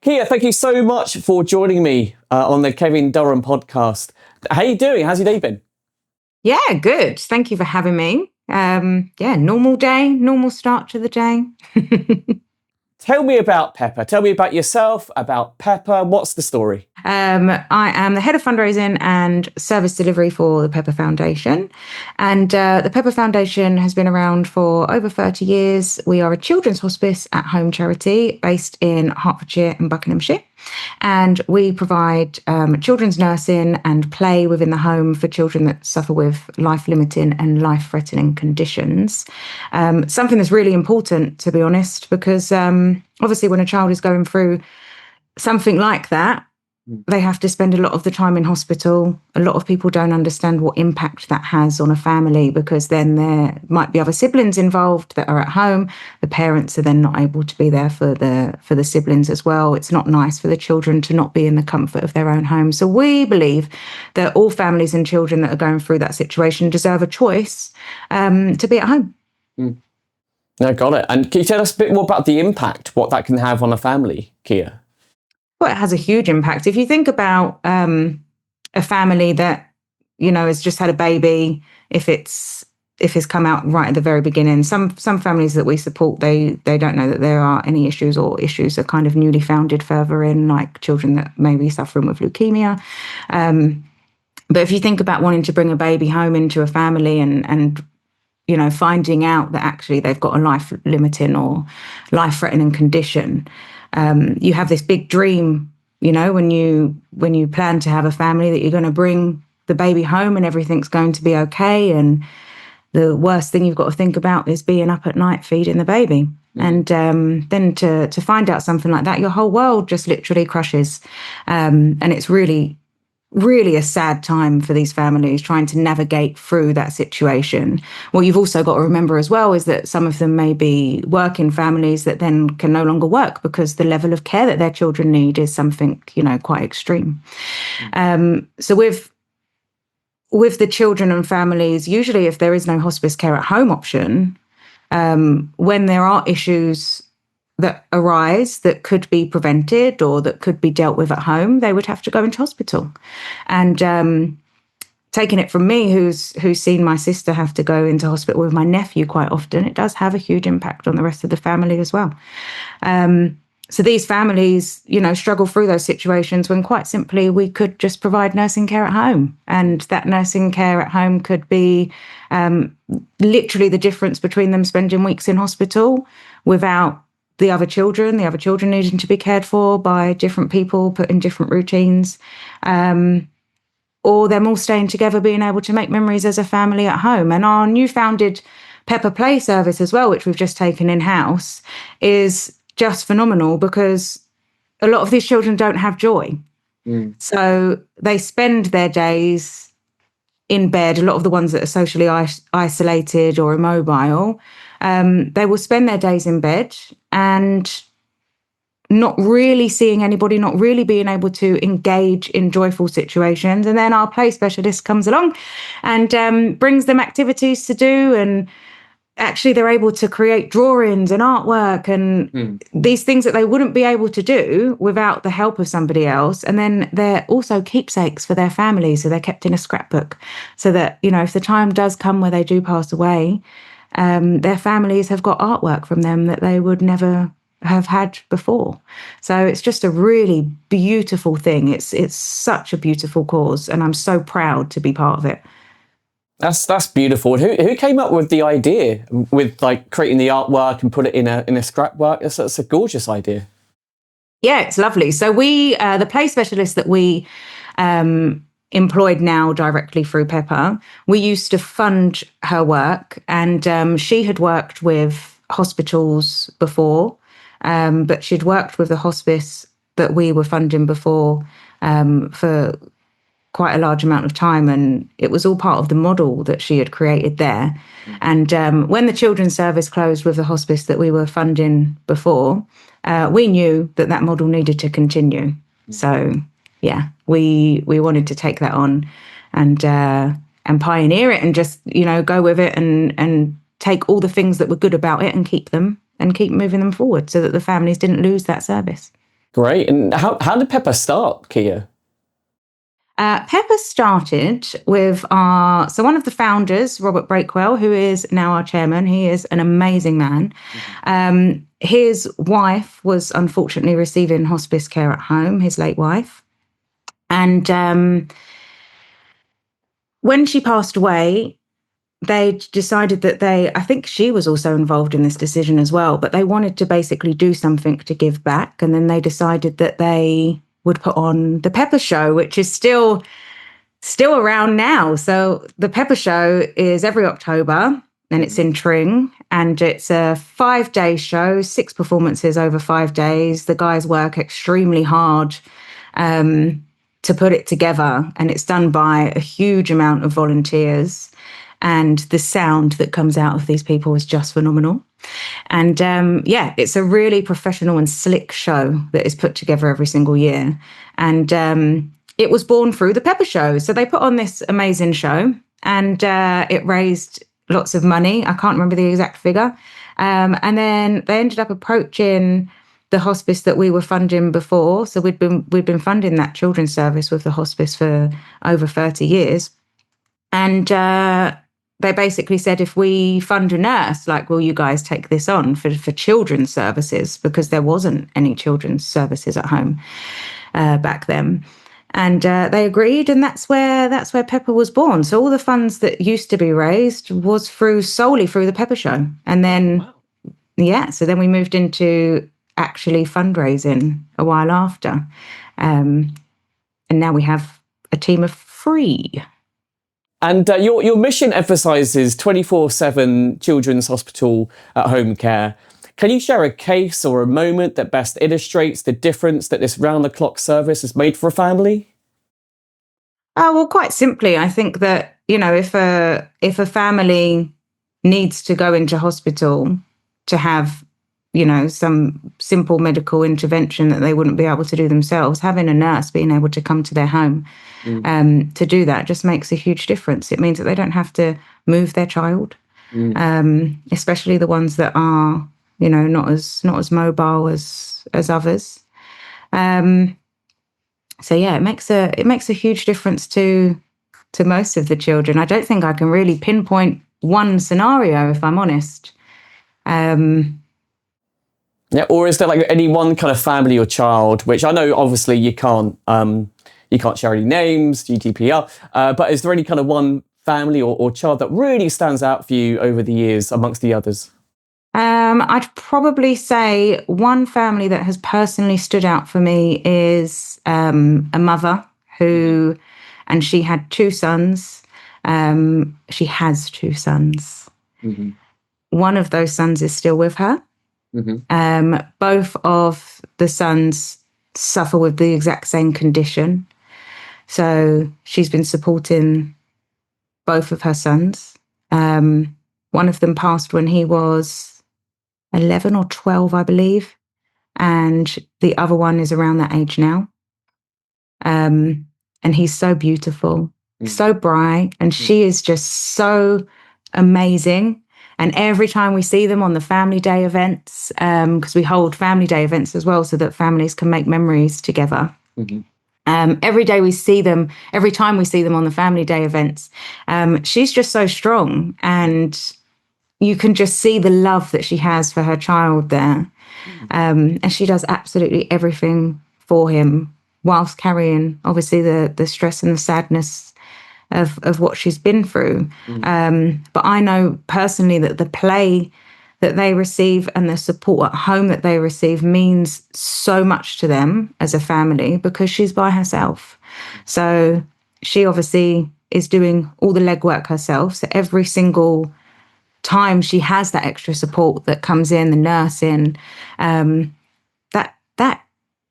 Kiah, thank you so much for joining me on the Kevin Durham podcast. How are you doing? How's your day been? Yeah, good. Thank you for having me. Normal day, normal start to the day. Tell me about Pepper. Tell me about yourself, about Pepper. What's the story? I am the head of fundraising and service delivery for the Pepper Foundation. And the Pepper Foundation has been around for over 30 years. We are a children's hospice at home charity based in Hertfordshire and Buckinghamshire. And we provide children's nursing and play within the home for children that suffer with life-limiting and life-threatening conditions. Something that's really important, to be honest, because obviously when a child is going through something like that, they have to spend a lot of the time in hospital. A lot of people don't understand what impact that has on a family, because then there might be other siblings involved that are at home. The parents are then not able to be there for the siblings as well. It's not nice for the children to not be in the comfort of their own home. So we believe that all families and children that are going through that situation deserve a choice to be at home. I got it. And can you tell us a bit more about the impact, what that can have on a family, Kiah? Well, it has a huge impact. If you think about a family that, has just had a baby, if it's come out right at the very beginning, some families that we support, they don't know that there are any issues, or issues are kind of newly founded further in, like children that may be suffering with leukemia. But if you think about wanting to bring a baby home into a family and finding out that actually they've got a life-limiting or life-threatening condition, you have this big dream, when you plan to have a family, that you're going to bring the baby home and everything's going to be okay. And the worst thing you've got to think about is being up at night feeding the baby. And then to find out something like that, your whole world just literally crushes. And it's really, really a sad time for these families trying to navigate through that situation. What you've also got to remember as well is that some of them may be working families that then can no longer work because the level of care that their children need is something, quite extreme. So with the children and families, usually if there is no hospice care at home option, when there are issues that arise that could be prevented or that could be dealt with at home, they would have to go into hospital. And taking it from me, who's seen my sister have to go into hospital with my nephew quite often, it does have a huge impact on the rest of the family as well. So these families, struggle through those situations when quite simply we could just provide nursing care at home. And that nursing care at home could be literally the difference between them spending weeks in hospital without the other children needing to be cared for by different people, put in different routines, or them all staying together, being able to make memories as a family at home. And our new founded Pepper Play service as well, which we've just taken in-house, is just phenomenal because a lot of these children don't have joy. So they spend their days in bed. A lot of the ones that are socially isolated or immobile, they will spend their days in bed and not really seeing anybody, not really being able to engage in joyful situations. And then our play specialist comes along and brings them activities to do. And actually they're able to create drawings and artwork and these things that they wouldn't be able to do without the help of somebody else. And then they're also keepsakes for their families. So they're kept in a scrapbook so that, if the time does come where they do pass away, their families have got artwork from them that they would never have had before. So it's just a really beautiful thing. It's such a beautiful cause, and I'm so proud to be part of it. That's beautiful. Who came up with the idea with creating the artwork and put it in a scrapbook? That's a gorgeous idea. Yeah, it's lovely. So we, the play specialist that we employed now directly through Pepper, we used to fund her work, and she had worked with hospitals before, but she'd worked with the hospice that we were funding before for quite a large amount of time, and it was all part of the model that she had created there. And when the children's service closed with the hospice that we were funding before, we knew that model needed to continue. So yeah, we wanted to take that on and pioneer it and just go with it and take all the things that were good about it and keep them and keep moving them forward so that the families didn't lose that service. Great. And how did Pepper start, Kiah? Pepper started with one of the founders, Robert Breakwell, who is now our chairman. He is an amazing man. His wife was unfortunately receiving hospice care at home, his late wife. And when she passed away, they decided that I think she was also involved in this decision as well, but they wanted to basically do something to give back. And then they decided that they would put on the Pepper Show, which is still around now. So the Pepper Show is every October and it's in Tring, and it's a 5-day show, 6 performances over 5 days. The guys work extremely hard to put it together, and it's done by a huge amount of volunteers. And the sound that comes out of these people is just phenomenal. And it's a really professional and slick show that is put together every single year. And it was born through the Pepper Show. So they put on this amazing show, and it raised lots of money. I can't remember the exact figure. And then they ended up approaching the hospice that we were funding before. So we'd been funding that children's service with the hospice for over 30 years. And they basically said, if we fund a nurse, like, will you guys take this on for children's services? Because there wasn't any children's services at home back then. And they agreed, and that's where Pepper was born. So all the funds that used to be raised was solely through the Pepper Show. And then, so then we moved into actually fundraising a while after. And now we have a team of 3. And your mission emphasises 24/7 children's hospital at home care. Can you share a case or a moment that best illustrates the difference that this round-the-clock service has made for a family? Well, quite simply, I think that, if a family needs to go into hospital to have, some simple medical intervention that they wouldn't be able to do themselves, having a nurse being able to come to their home to do that just makes a huge difference. It means that they don't have to move their child, especially the ones that are, not as mobile as others. It makes a huge difference to most of the children. I don't think I can really pinpoint one scenario, if I'm honest. Or is there like any one kind of family or child, which I know obviously you can't share any names, GDPR, but is there any kind of one family or child that really stands out for you over the years amongst the others? I'd probably say one family that has personally stood out for me is a mother and she had 2 sons. She has 2 sons. Mm-hmm. One of those sons is still with her. Mm-hmm. Both of the sons suffer with the exact same condition. So she's been supporting both of her sons. One of them passed when he was 11 or 12, I believe. And the other one is around that age now. And he's so beautiful, so bright. And she is just so amazing. And every time we see them on the family day events, because we hold family day events as well, so that families can make memories together. Mm-hmm. Every time we see them on the family day events, she's just so strong, and you can just see the love that she has for her child there. And she does absolutely everything for him, whilst carrying, obviously, the stress and the sadness of what she's been through. But I know personally that the play that they receive and the support at home that they receive means so much to them as a family, because she's by herself. So she obviously is doing all the legwork herself. So every single time she has that extra support that comes in, the nursing, that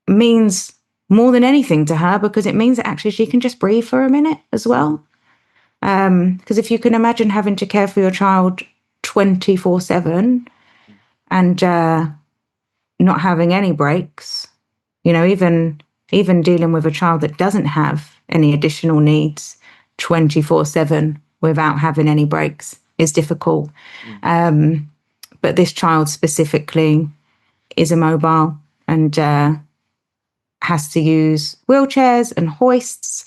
means more than anything to her, because it means that actually she can just breathe for a minute as well. Because if you can imagine having to care for your child 24/7 and not having any breaks, even dealing with a child that doesn't have any additional needs 24/7 without having any breaks is difficult. But this child specifically is immobile, and has to use wheelchairs and hoists.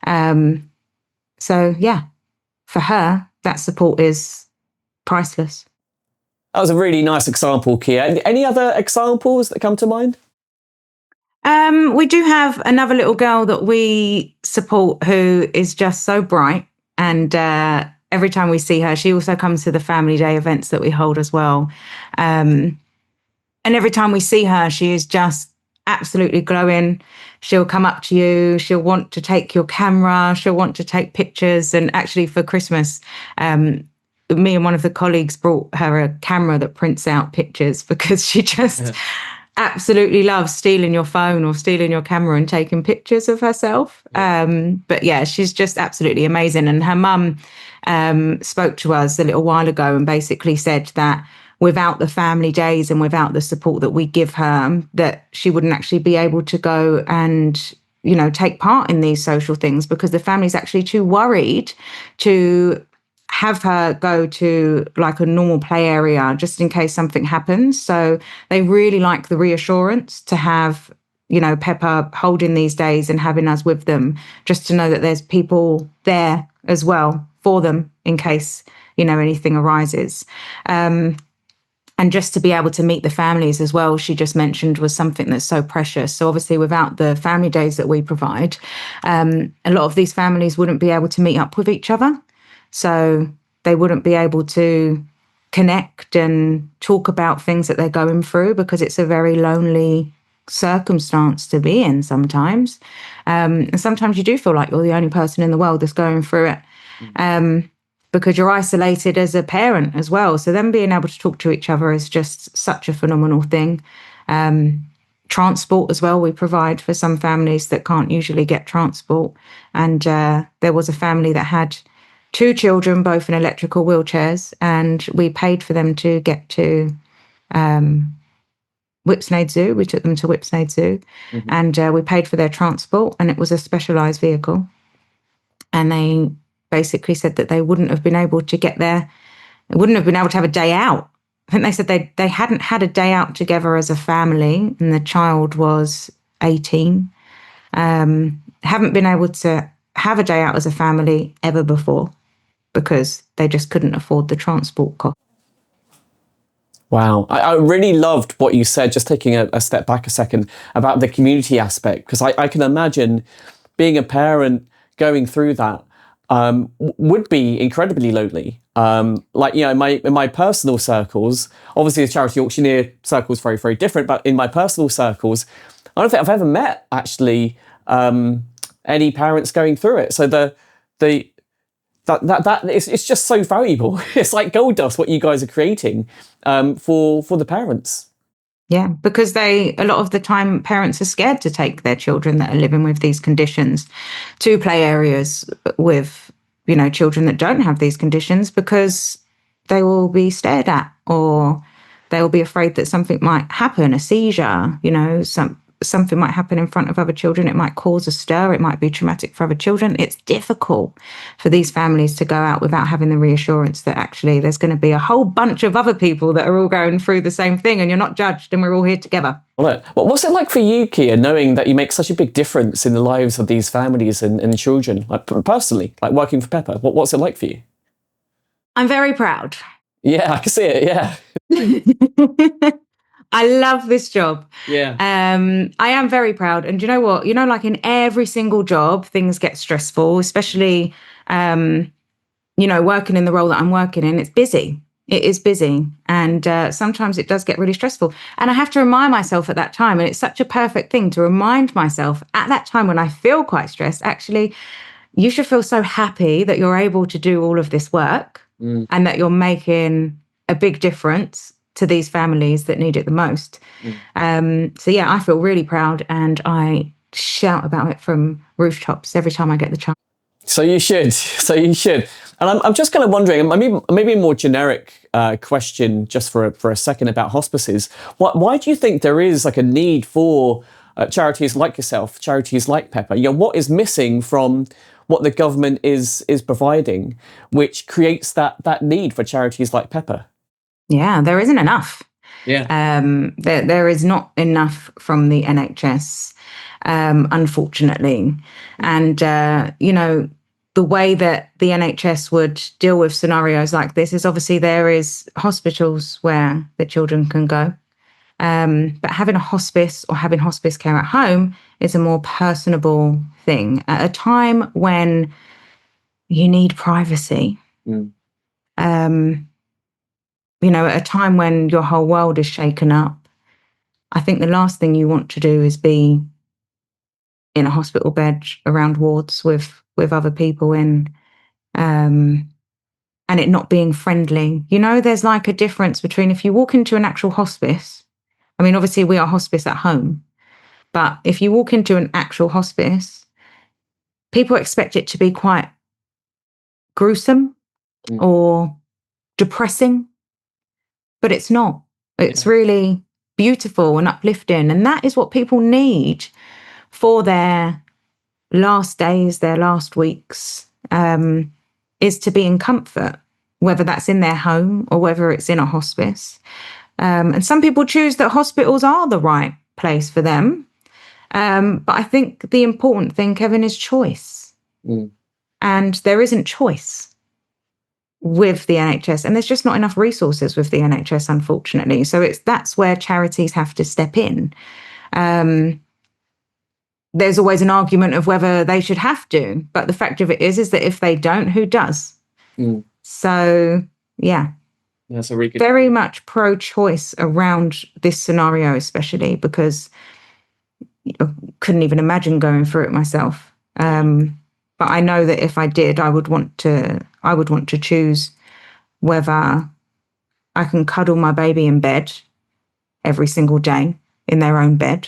So yeah, for her, that support is priceless. That was a really nice example, Kiah. Any other examples that come to mind? We do have another little girl that we support who is just so bright. And every time we see her, she also comes to the family day events that we hold as well. And every time we see her, she is just absolutely glowing. She'll come up to you. She'll want to take your camera. She'll want to take pictures. And actually for Christmas, me and one of the colleagues brought her a camera that prints out pictures because she just absolutely loves stealing your phone or stealing your camera and taking pictures of herself. But yeah, she's just absolutely amazing. And her mum spoke to us a little while ago and basically said that without the family days and without the support that we give her, that she wouldn't actually be able to go and, you know, take part in these social things because the family's actually too worried to have her go to like a normal play area just in case something happens. So they really like the reassurance to have, you know, Pepper holding these days and having us with them, just to know that there's people there as well for them in case, you know, anything arises. And just to be able to meet the families as well, she just mentioned, was something that's so precious. So obviously without the family days that we provide, a lot of these families wouldn't be able to meet up with each other. So they wouldn't be able to connect and talk about things that they're going through because it's a very lonely circumstance to be in sometimes. And sometimes you do feel like you're the only person in the world that's going through it. Because you're isolated as a parent as well. So them being able to talk to each other is just such a phenomenal thing. Transport as well, we provide for some families that can't usually get transport. And there was a family that had 2 children, both in electrical wheelchairs, and we paid for them to get to Whipsnade Zoo. We took them to Whipsnade Zoo, and we paid for their transport, and it was a specialised vehicle. And they basically said that they wouldn't have been able to get there. They wouldn't have been able to have a day out. I think they said they hadn't had a day out together as a family, and the child was 18. Haven't been able to have a day out as a family ever before because they just couldn't afford the transport cost. Wow. I really loved what you said, just taking a step back a second, about the community aspect, because I can imagine being a parent going through that would be incredibly lonely. Like, you know, in my personal circles, obviously the charity auctioneer circle is very, very different, but in my personal circles, I don't think I've ever met actually any parents going through it. So that it's just so valuable. It's like gold dust what you guys are creating for the parents. Yeah, because a lot of the time parents are scared to take their children that are living with these conditions to play areas with, you know, children that don't have these conditions because they will be stared at or they will be afraid that something might happen, a seizure, you know, something might happen in front of other children. It might cause a stir. It might be traumatic for other children. It's difficult for these families to go out without having the reassurance that actually there's going to be a whole bunch of other people that are all going through the same thing and you're not judged and we're all here together. Well, what's it like for you, Kiah, knowing that you make such a big difference in the lives of these families and children, like personally, like working for Pepper? What's it like for you? I'm very proud. Yeah, I can see it. Yeah. I love this job. Yeah. I am very proud. And do you know what? You know, like in every single job, things get stressful, especially, you know, working in the role that I'm working in. It's busy. It is busy. And sometimes it does get really stressful. And I have to remind myself at that time, and it's such a perfect thing to remind myself at that time when I feel quite stressed, actually, you should feel so happy that you're able to do all of this work and that you're making a big difference to these families that need it the most. So yeah, I feel really proud and I shout about it from rooftops every time I get the chance. So you should. So you should. And I'm just kind of wondering, maybe a more generic question just for a second about hospices. Why do you think there is like a need for charities like yourself, charities like Pepper? You know, what is missing from what the government is providing, which creates that need for charities like Pepper? Yeah, there isn't enough. Yeah. There is not enough from the NHS. unfortunately. And, the way that the NHS would deal with scenarios like this is obviously there is hospitals where the children can go. But having a hospice or having hospice care at home is a more personable thing at a time when you need privacy. At a time when your whole world is shaken up. I think the last thing you want to do is be in a hospital bed around wards with other people in, and it not being friendly. There's like a difference between if you walk into an actual hospice. I mean, obviously we are hospice at home, but if you walk into an actual hospice, people expect it to be quite gruesome or depressing, but it's not. It's really beautiful and uplifting. And that is what people need for their last days, their last weeks, is to be in comfort, whether that's in their home or whether it's in a hospice. And some people choose that hospitals are the right place for them. But I think the important thing, Kevin, is choice. And there isn't choice with the NHS, and there's just not enough resources with the NHS, unfortunately. So that's where charities have to step in. There's always an argument of whether they should have to, but the fact of it is that if they don't, who does? So, yeah. That's a really good very much pro-choice around this scenario, especially because I couldn't even imagine going through it myself. But I know that if I did, I would want to choose whether I can cuddle my baby in bed every single day in their own bed,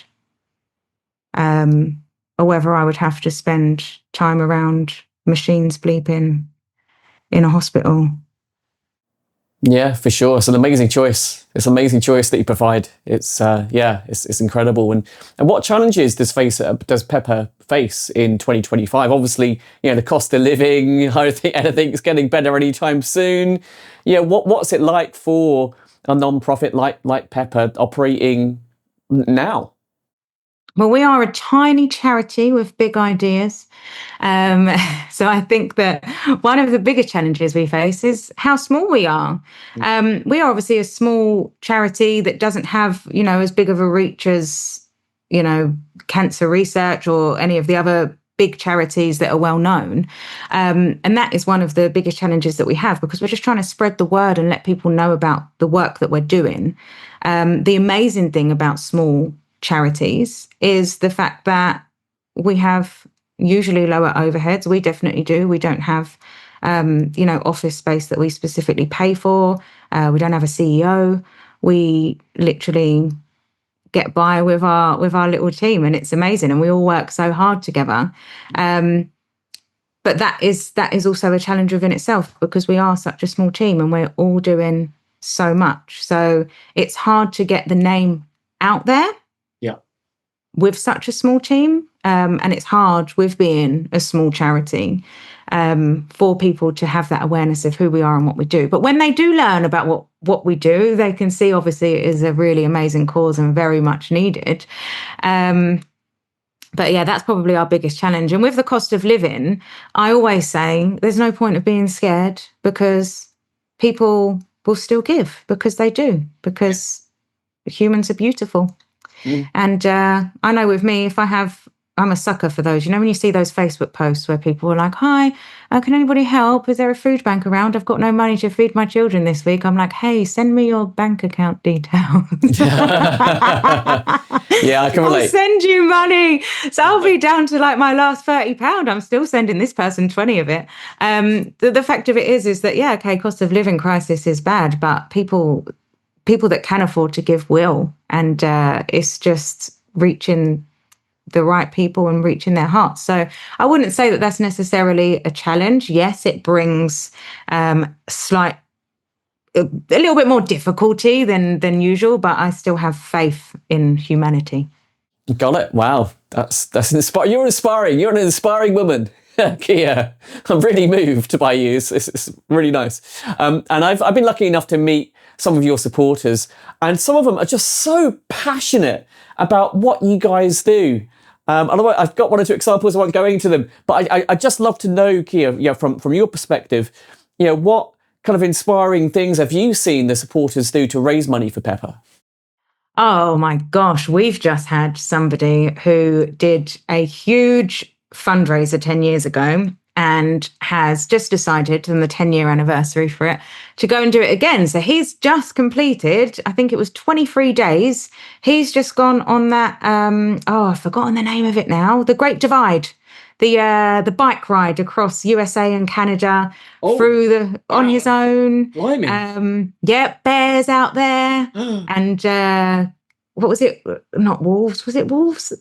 or whether I would have to spend time around machines bleeping in a hospital. Yeah, for sure. It's an amazing choice. It's an amazing choice that you provide. It's it's incredible. And what challenges does Pepper face in 2025? Obviously, the cost of living. I don't think anything's getting better anytime soon. What's it like for a non-profit like Pepper operating now? Well, we are a tiny charity with big ideas. So I think that one of the biggest challenges we face is how small we are. We are obviously a small charity that doesn't have, as big of a reach as, cancer research or any of the other big charities that are well known. And that is one of the biggest challenges that we have, because we're just trying to spread the word and let people know about the work that we're doing. The amazing thing about small charities is the fact that we have usually lower overheads. We definitely do. We don't have, office space that we specifically pay for. We don't have a CEO. We literally get by with our little team, and it's amazing. And we all work so hard together. But that is also a challenge within itself, because we are such a small team and we're all doing so much. So it's hard to get the name out there. With such a small team, and it's hard with being a small charity for people to have that awareness of who we are and what we do. But when they do learn about what we do, they can see obviously it is a really amazing cause and very much needed. But yeah, that's probably our biggest challenge. And with the cost of living, I always say there's no point of being scared, because people will still give, because they do, because humans are beautiful. And I know with me, I'm a sucker for those. When you see those Facebook posts where people are like, "Hi, can anybody help? Is there a food bank around? I've got no money to feed my children this week." I'm like, "Hey, send me your bank account details." Yeah, I can relate. I'll send you money. So I'll be down to like my last £30. I'm still sending this person 20 of it. The fact of it is that, cost of living crisis is bad, but people that can afford to give will. And it's just reaching the right people and reaching their hearts. So I wouldn't say that that's necessarily a challenge. Yes, it brings a little bit more difficulty than usual, but I still have faith in humanity. Got it. Wow. That's inspiring. You're inspiring. You're an inspiring woman, Kiah. I'm really moved by you. It's really nice. And I've been lucky enough to meet some of your supporters, and some of them are just so passionate about what you guys do. And I've got one or two examples. I won't go into them, but I'd just love to know, Kiah, from your perspective, what kind of inspiring things have you seen the supporters do to raise money for Pepper? Oh my gosh, we've just had somebody who did a huge fundraiser 10 years ago and has just decided on the 10-year anniversary for it to go and do it again. So he's just completed, I think it was 23 days. He's just gone on that, I've forgotten the name of it now, the Great Divide. The bike ride across USA and Canada on his own. Blimey. Bears out there. And what was it? Not wolves. Was it wolves?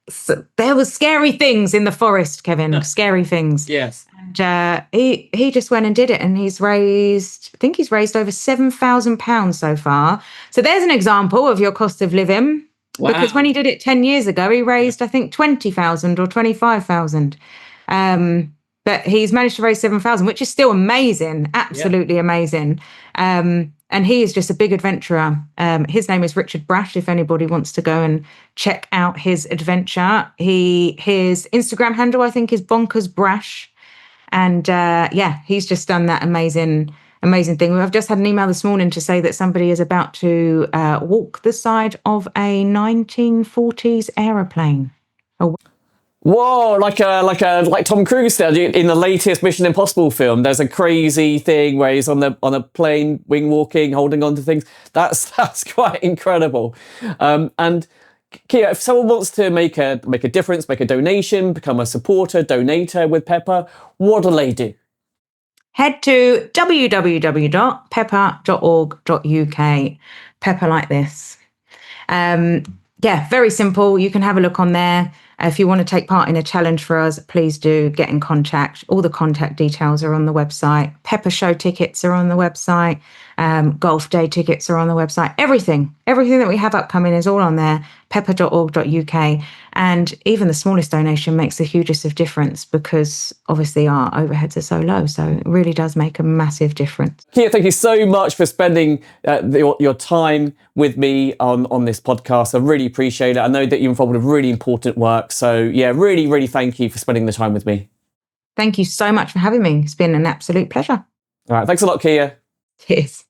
So there was scary things in the forest, Kevin. Scary things. Yes. And he just went and did it, and I think he's raised over £7,000 so far. So there's an example of your cost of living. Wow. Because when he did it 10 years ago, he raised, I think, 20,000 or 25,000. But he's managed to raise 7,000, which is still amazing, absolutely amazing. And he is just a big adventurer. His name is Richard Brash, if anybody wants to go and check out his adventure. His Instagram handle, I think, is Bonkers Brash. And he's just done that amazing thing. I've just had an email this morning to say that somebody is about to walk the side of a 1940s aeroplane. Whoa, like Tom Cruise did in the latest Mission Impossible film. There's a crazy thing where he's on a plane, wing walking, holding on to things. That's quite incredible. And Kiah, if someone wants to make a difference, make a donation, become a supporter, donator with Pepper, what do they do? Head to www.pepper.org.uk. Pepper like this. Very simple. You can have a look on there. If you want to take part in a challenge for us, please do get in contact. All the contact details are on the website. Pepper Show tickets are on the website. Golf Day tickets are on the website. Everything that we have upcoming is all on there, pepper.org.uk. And even the smallest donation makes the hugest of difference because obviously our overheads are so low. So it really does make a massive difference. Kiah, thank you so much for spending your time with me on this podcast. I really appreciate it. I know that you're involved with really important work. So really, really thank you for spending the time with me. Thank you so much for having me. It's been an absolute pleasure. All right. Thanks a lot, Kiah. Cheers.